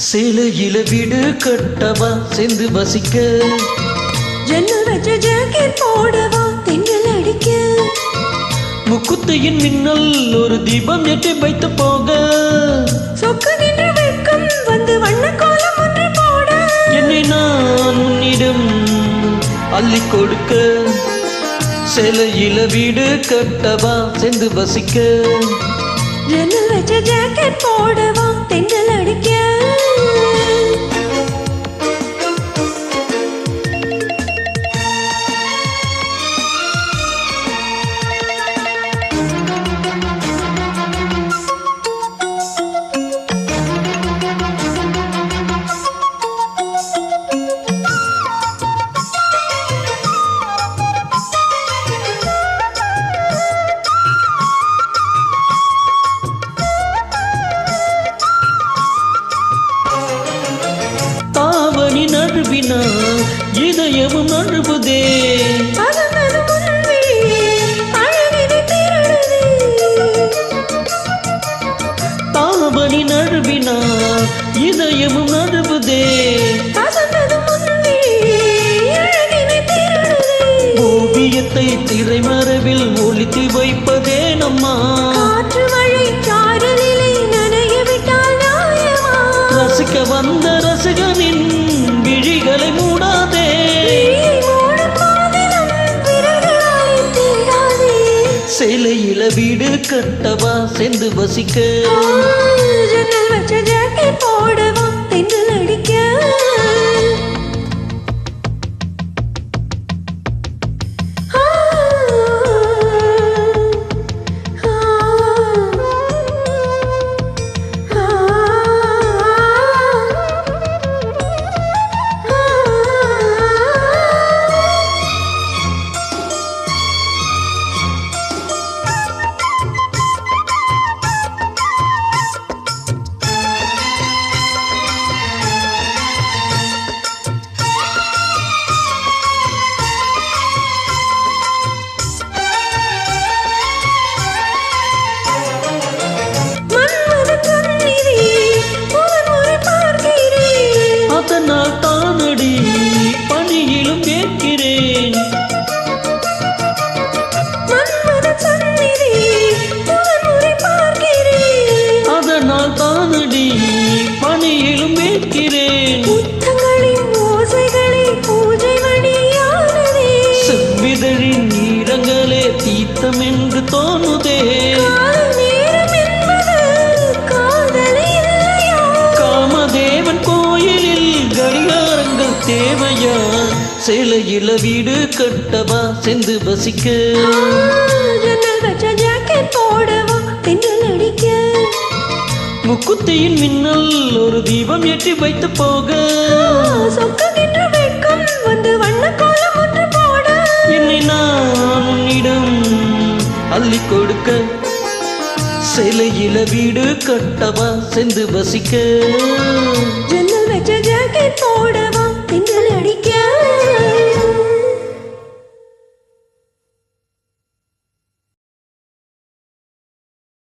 சேலையில வீடு கட்டவா சேர்ந்து வசிக்க ஜன்னல் வச்ச ஜாக்கெட் போடவா தென்றல் அடிக்க முக்குத்தையின் மின்னல் ஒரு தீபம் ஏற்றி வைத்து போக சொக்கு நின்று வெட்கம் வந்து வண்ண கோலம் ஒன்று போட என்னை நான் உன்னிடம் அள்ளி கொடுக்க சேலையில வீடு கட்டவா சேர்ந்து வசிக்க ஜன்னல் வச்ச ஜாக்கெட் போடவா தென்றல் அடிக்க இதயமும் நழுவுதே தாவணி நழுவினா இதயமும் நழுவுதே ஓவியத்தை திரைமறைவில் ஒளித்து வைப்பதே நம்மா ரசிக்க வந்த ரசிகனின் விழிகளை மூடாதே சேலையில வீடு கட்டவா சேர்ந்து வசிக்க ஜன்னல் வச்ச ஜாக்கெட் போடவா தென்றல் அடிக்க அதனால் தானடி பணியிலும் கேட்கிறேன் அதனால் தானடி பணியிலும் கேட்கிறேன் செவ்விதழின் நீரங்களே தீர்த்தம் என்று தோணுதே காமதேவன் கோயிலில் கடிகாரங்கள் தேவையா சேலையில வீடு கட்டவா சேர்ந்து வசிக்க ஜன்னல் வச்ச ஜாக்கெட் போடவா தென்றல் அடிக்க முக்குத்தியின் மின்னல் ஒரு தீபம் ஏற்றி வைத்து போக சொக்கு நின்று வெட்கம் வந்து வண்ண கோலம் ஒன்று போட என்னை நான் உன்னிடம் அள்ளி கொடுக்க சேலையில வீடு கட்டவா சேர்ந்து வசிக்க